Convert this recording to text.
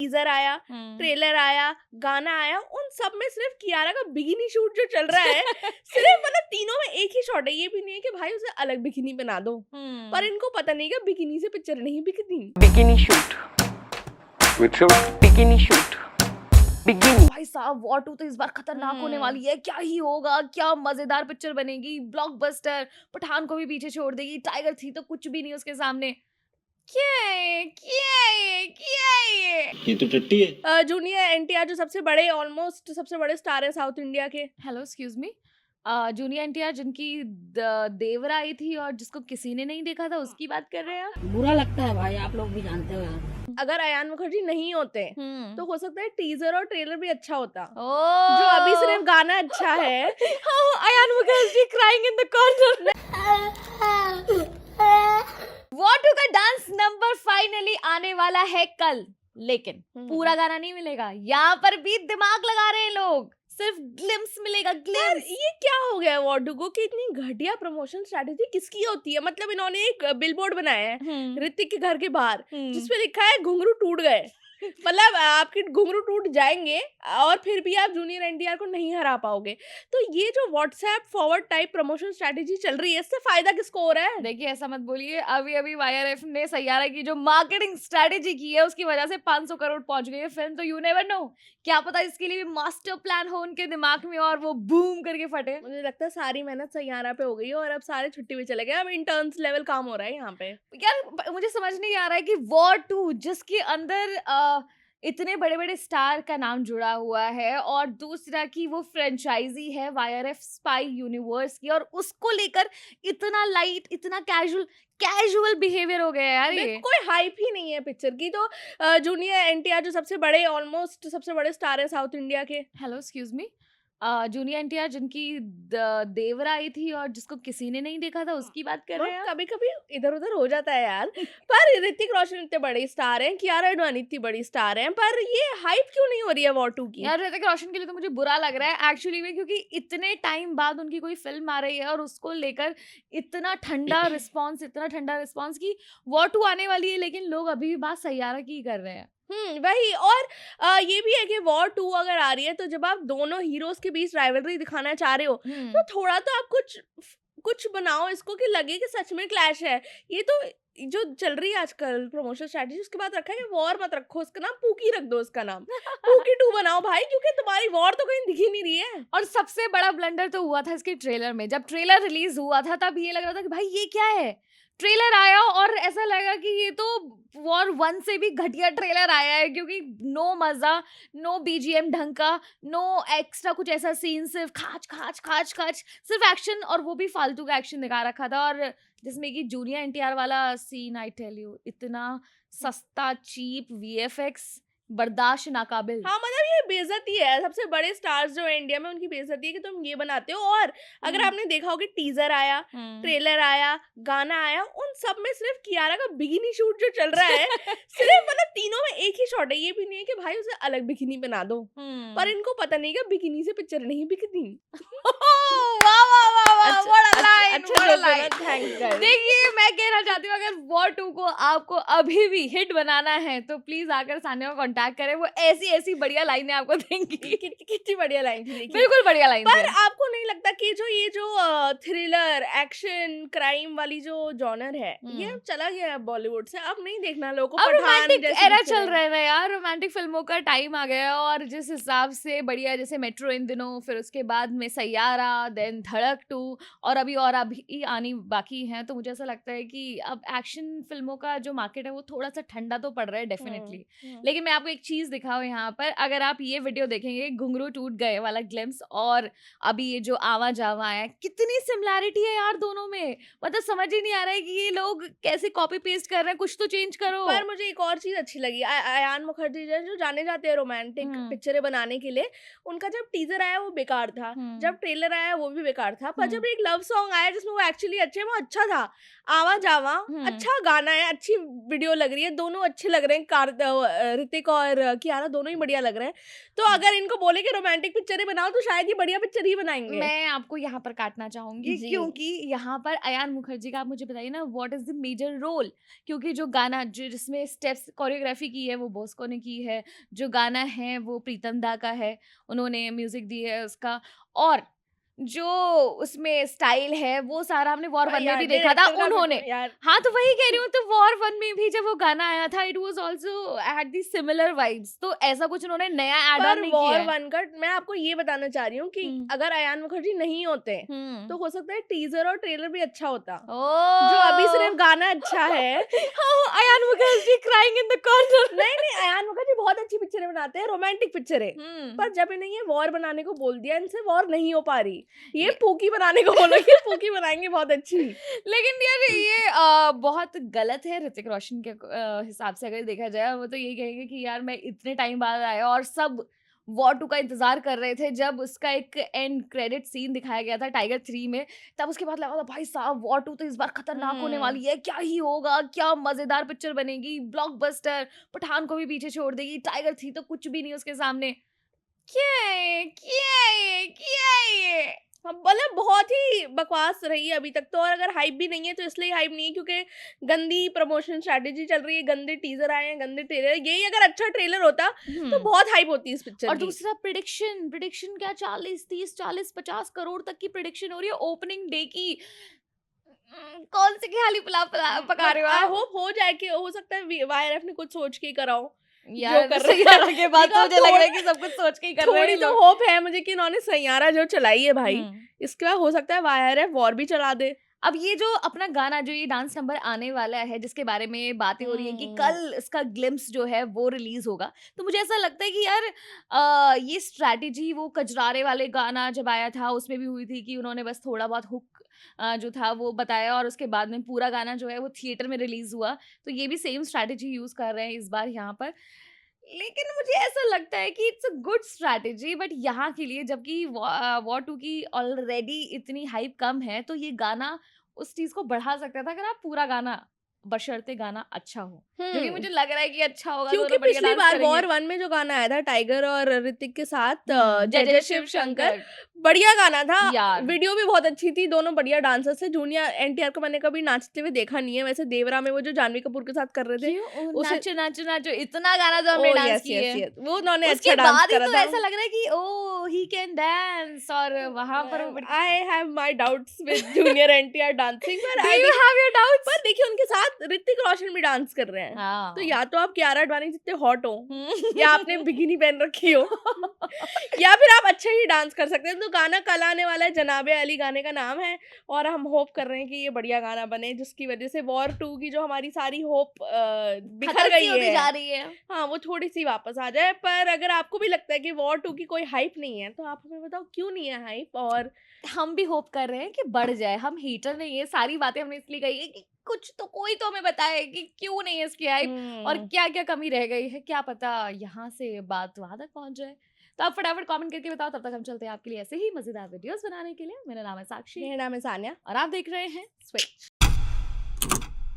Teaser आया, trailer आया, गाना आया, उन सब में सिर्फ कियारा का बिकिनी शूट जो चल रहा है सिर्फ मतलब तीनों में एक ही शॉट है। ये भी नहीं है कि भाई उसे अलग बिकिनी बना दो, पर इनको पता नहीं कि बिकिनी से पिक्चर नहीं बिकती। Bikini shoot, bikini shoot, bikini. भाई साहब वॉर 2 तो इस बार खतरनाक होने वाली है। क्या ही होगा, क्या मजेदार पिक्चर बनेगी, ब्लॉकबस्टर। पठान को भी पीछे छोड़ देगी, टाइगर थी तो कुछ भी नहीं उसके सामने। क्या है, क्या है, क्या है? ये तो टट्टी है। जूनियर एनटीआर जो सबसे बड़े ऑलमोस्ट सबसे बड़े स्टार है साउथ इंडिया के। Hello excuse me, junior NTR जिनकी देवरा आई थी और जिसको किसी ने नहीं देखा था, उसकी बात कर रहे हैं आप? बुरा लगता है भाई, आप लोग भी जानते हो यार। अगर अयान मुखर्जी नहीं होते तो हो सकता है टीजर और ट्रेलर भी अच्छा होता। ओह, जो अभी सिर्फ गाना अच्छा है। Ayan Mukherjee crying in the corner. War 2 का डांस नंबर फाइनली आने वाला है कल, लेकिन पूरा गाना नहीं मिलेगा। यहाँ पर भी दिमाग लगा रहे हैं लोग, सिर्फ ग्लिम्स मिलेगा, ग्लिम्स। ये क्या हो गया वॉर 2 को कि इतनी घटिया प्रमोशन स्ट्रेटेजी किसकी होती है? मतलब इन्होंने एक बिलबोर्ड बनाया है ऋतिक के घर के बाहर जिसपे लिखा है घुंघरू टूट गए। मतलब आपके घुंघरू टूट जाएंगे और फिर भी आप जूनियर एनटीआर को नहीं हरा पाओगे। तो ये जो WhatsApp forward type promotion strategy चल रही है, इससे फायदा किसको हो रहा है? देखिए ऐसा मत बोलिए, अभी अभी वाईआरएफ ने सैयारा की जो मार्केटिंग स्ट्रेटेजी की है उसकी वजह से 500 करोड़ पहुंच गई है फिल्म। तो यू नेवर नो, क्या पता इसके लिए भी मास्टर प्लान हो उनके दिमाग में और वो बूम करके फटे। मुझे लगता है सारी मेहनत सैयारा पे हो गई है और अब सारे छुट्टी पे चले गए। अब इंटर्न्स लेवल काम हो रहा है यहाँ पे। यार मुझे समझ नहीं आ रहा है कि वॉर 2 जिसके अंदर इतने बड़े बड़े स्टार का नाम जुड़ा हुआ है और दूसरा की वो फ्रेंचाइजी है वाईआरएफ स्पाई यूनिवर्स की, और उसको लेकर इतना लाइट, इतना कैजुअल बिहेवियर हो गया यार। ये कोई हाइप ही नहीं है पिक्चर की। तो जूनियर एनटीआर जो सबसे बड़े ऑलमोस्ट सबसे बड़े स्टार है साउथ इंडिया के। Hello excuse me, junior NTR जिनकी देवरा आई थी और जिसको किसी ने नहीं देखा था, उसकी बात कर रहे हैं आप? कभी कभी इधर उधर हो जाता है यार। पर ऋतिक रोशन इतने बड़े स्टार हैं, कियारा आडवाणी इतनी बड़ी स्टार हैं, पर ये हाइप क्यों नहीं हो रही है वॉर 2 की? यार ऋतिक रोशन के लिए तो मुझे बुरा लग रहा है एक्चुअली में, क्योंकि इतने टाइम बाद उनकी कोई फिल्म आ रही है और उसको लेकर इतना ठंडा रिस्पॉन्स की वॉर 2 आने वाली है, लेकिन लोग अभी भी बात सैयारा की कर रहे हैं। वही। और ये भी है कि वॉर 2 अगर आ रही है तो जब आप दोनों हीरोज के बीच राइवलरी दिखाना चाह रहे हो तो थोड़ा तो आप कुछ बनाओ इसको कि लगे कि सच में क्लैश है। ये तो जो चल रही है आजकल प्रमोशन स्ट्रेटजी, उसके बाद रखा है कि वॉर मत रखो, उसका नाम पूकी रख दो, उसका नाम पूकी 2 बनाओ भाई, क्योंकि तुम्हारी वॉर तो कहीं दिख ही नहीं रही है। और सबसे बड़ा ब्लंडर तो हुआ था इसके ट्रेलर में। जब ट्रेलर रिलीज हुआ था तब ये लग रहा था कि भाई ये क्या है। ट्रेलर आया और ऐसा लगा कि ये तो वॉर 1 से भी घटिया ट्रेलर आया है, क्योंकि नो मजा, नो बीजीएम ढंग का, नो एक्स्ट्रा कुछ ऐसा सीन, सिर्फ खाच खाच खाच खाच, सिर्फ एक्शन, और वो भी फालतू का एक्शन दिखा रखा था। और जिसमें कि जूनियर एनटीआर वाला सीन, आई टेल यू, इतना सस्ता चीप वीएफएक्स, बर्दाश्त नाकाबिल। हाँ मतलब ये बेइज्जती है। सबसे बड़े स्टार्स जो है इंडिया में, उनकी बेइज्जती है कि तुम ये बनाते हो। और अगर आपने देखा हो कि टीजर आया, ट्रेलर आया, गाना आया, उन सब में सिर्फ कियारा का बिकिनी शूट जो चल रहा है सिर्फ मतलब तीनों में एक ही शॉट है। ये भी नहीं है कि भाई उसे अलग बिकिनी बना दो, पर इनको पता नहीं कि बिकिनी से पिक्चर नहीं बिकती। देखिए मैं कहना चाहती हूँ, अगर वॉर 2 को आपको अभी भी हिट बनाना है तो प्लीज आकर सानिया को कांटेक्ट करें, वो ऐसी बढ़िया लाइनें आपको देंगी। कितनी बढ़िया लाइन थी, बिल्कुल बढ़िया लाइन। पर आपको नहीं लगता कि ये जो थ्रिलर एक्शन क्राइम वाली जो जॉनर है ये अब चला गया है बॉलीवुड से? अब नहीं देखना लोगों को। अब रोमांटिक एरा चल रहा है ना यार, रोमांटिक फिल्मों का टाइम आ गया। और जिस हिसाब से बढ़िया, जैसे मेट्रो इन दिनों, फिर उसके बाद में सैयारा, देन धड़क 2, और अभी आनी बाकी है। तो मुझे ऐसा लगता है कि अब एक्शन फिल्मों का जो मार्केट है वो थोड़ा सा ठंडा तो पड़ रहा है डेफिनेटली। लेकिन मैं आपको एक चीज दिखाऊं यहाँ पर, अगर आप ये वीडियो देखेंगे घुंघरू टूट गए वाला ग्लिम्स और अभी ये जो आवा जावा है, कितनी सिमिलैरिटी है यार दोनों में। मतलब समझ ही नहीं आ रहा है कि ये लोग कैसे कॉपी पेस्ट कर रहे हैं, कुछ तो चेंज करो। पर मुझे एक और चीज अच्छी लगी, अयान मुखर्जी जो जाने जाते हैं रोमांटिक पिक्चरें बनाने के लिए, उनका जब टीजर आया वो बेकार था, जब ट्रेलर आया वो भी बेकार था, पर जब भी एक लव सॉन्ग आया जिसमें वो एक्चुअली अच्छे, वो अच्छा था, आवा जावा, अच्छा गाना है, अच्छी वीडियो लग रही है, दोनों अच्छे लग रहे हैं, ऋतिक और कियारा दोनों ही बढ़िया लग रहे हैं। तो अगर इनको बोले कि रोमांटिक पिक्चरें बनाओ तो शायद ये बढ़िया पिक्चर ही बनाएंगे। मैं आपको यहाँ पर काटना चाहूंगी जी। क्योंकि यहाँ पर अयान मुखर्जी का आप मुझे बताइए ना what is the major role, क्योंकि जो गाना जिसमें स्टेप्स कोरियोग्राफी की है वो बॉस्को ने की है, जो गाना है वो प्रीतम दा का है, उन्होंने म्यूजिक दी है उसका, और जो उसमें स्टाइल है वो सारा हमने वॉर वन में भी देखा था उन्होंने। यार हाँ तो वही कह रही हूँ, तो वॉर वन में भी जब वो गाना आया था it was also had the similar vibes, तो ऐसा कुछ उन्होंने नया ऐड ऑन पर नहीं किया वॉर है। वन का मैं आपको ये बताना चाह रही हूँ कि अगर अयान मुखर्जी नहीं होते तो हो सकता है टीजर और ट्रेलर भी अच्छा होता। जो अभी सिर्फ गाना अच्छा है। Ayan Mukherjee crying in the corner. नहीं अयान मुखर्जी बहुत अच्छी पिक्चरें बनाते हैं, रोमांटिक पिक्चरें, पर जब इन्हें ये वॉर बनाने को बोल दिया, इनसे वॉर नहीं हो पा रही। ये पूकी बनाने को बोलोगे, पूकी बनाएंगे बहुत अच्छी। लेकिन यार ये बहुत गलत है ऋतिक रोशन के हिसाब से अगर देखा जाए। वो तो यही कहेंगे कि यार मैं इतने टाइम बाद आया और सब वॉर 2 का इंतजार कर रहे थे, जब उसका एक एंड क्रेडिट सीन दिखाया गया था टाइगर 3 में, तब उसके बाद लगा था भाई साहब वॉर 2 तो इस बार खतरनाक होने वाली है, क्या ही होगा, क्या मजेदार पिक्चर बनेगी, ब्लॉकबस्टर, पठान को भी पीछे छोड़ देगी, टाइगर 3 तो कुछ भी नहीं उसके सामने। क्या ये मतलब बहुत ही बकवास रही है अभी तक तो। और अगर हाइप भी नहीं है तो इसलिए हाइप नहीं है क्योंकि गंदी प्रमोशन स्ट्रेटेजी चल रही है, गंदे टीजर आए हैं, गंदे ट्रेलर। यही अगर अच्छा ट्रेलर होता तो बहुत हाइप होती है इस पिक्चर और की। दूसरा प्रिडिक्शन क्या 40 30 40 50 करोड़ तक की प्रिडिक्शन हो रही है ओपनिंग डे की। कौन से खाली पका रहे हो आई आप? होप हो जाए, कि हो सकता है वाईआरएफ ने कुछ सोच के ही कराओ यार कर रहे सैयारा के बाद तो देखो, मुझे लग रहा है कि सब कुछ सोच के ही कर रहे थोड़ी हैं तो लोग। होप है मुझे कि इन्होंने सैयारा जो चलाई है भाई, हम्म। इसके बाद हो सकता है वाईआरएफ वॉर भी चला दे। अब ये जो अपना गाना जो ये डांस नंबर आने वाला है जिसके बारे में बातें हो रही हैं कि कल इसका ग्लिम्स जो है वो रिलीज होगा, तो मुझे ऐसा लगता है कि यार ये स्ट्रैटेजी वो कजरारे वाले गाना जब आया था उसमें भी हुई थी कि उन्होंने बस थोड़ा बहुत हुक जो था वो बताया और उसके बाद में पूरा गाना जो है वो थिएटर में रिलीज हुआ। तो ये भी सेम स्ट्रैटेजी यूज कर रहे हैं इस बार यहाँ पर, लेकिन मुझे ऐसा लगता है कि it's a good strategy but यहाँ के लिए, जबकि वॉर 2 की ऑलरेडी इतनी हाइप कम है, तो ये गाना उस चीज को बढ़ा सकता था अगर आप पूरा गाना बशर्ते गाना अच्छा हो, जो कि मुझे लग रहा है कि अच्छा होगा। क्योंकि दोनों बढ़िया पिछली डांस बार करेंगे। वॉर 1 में जो गाना आया था टाइगर और ऋतिक के साथ, जय जय शिव शंकर बढ़िया गाना था यार। वीडियो भी बहुत अच्छी थी, दोनों बढ़िया डांसर्स थे। जूनियर एनटीआर को मैंने कभी नाचते हुए देखा नहीं है, वैसे देवरा में वो जो जानवी कपूर के साथ कर रहे थे उसे- नाचो नाचो नाचो इतना गाना जो हमने Oh, डांस yes, किए yes, हैं। yes. वो उन्होंने उसके अच्छा डांस बाद ही करा तो था। ऐसा लग रहा है कि ओ ही कैन डांस, और वहां पर वो बड़ी- I have my doubts with junior NTR dancing, but Do you have your doubts? पर देखिए उनके साथ ऋतिक रोशन भी डांस कर रहे हैं। हाँ। तो या तो आप कियारा आडवाणी जितने हॉट हो या आपने बिकिनी पहन रखी हो या फिर आप अच्छा ही डांस कर सकते हैं। तो गाना कल आने वाला है, जनाबे अली गाने का नाम है, और हम होप कर रहे हैं कि ये बढ़िया गाना बने जिसकी वजह से वॉर 2 की जो हमारी सारी होप बिखर खत्म गई सी होती है जा रही है। हाँ वो थोड़ी सी वापस आ जाए। पर अगर आपको भी लगता है कि वॉर 2 की कोई हाइप नहीं है तो आप हमें बताओ क्यों नहीं है हाइप। और हम भी होप कर रहे हैं कि बढ़ जाए, हम हेटर नहीं है, सारी बातें हमने इसलिए कही है कि कुछ तो कोई तो हमें बताए कि क्यों नहीं है इसकी हाइप और क्या क्या कमी रह गई है, क्या पता यहाँ से बात वहां तक पहुंच जाए। तो आप फटाफट कमेंट करके बताओ, तब तक हम चलते हैं आपके लिए ऐसे ही मजेदार वीडियोस बनाने के लिए। मेरा नाम है साक्षी मेरा नाम है सानिया और आप देख रहे हैं स्विच।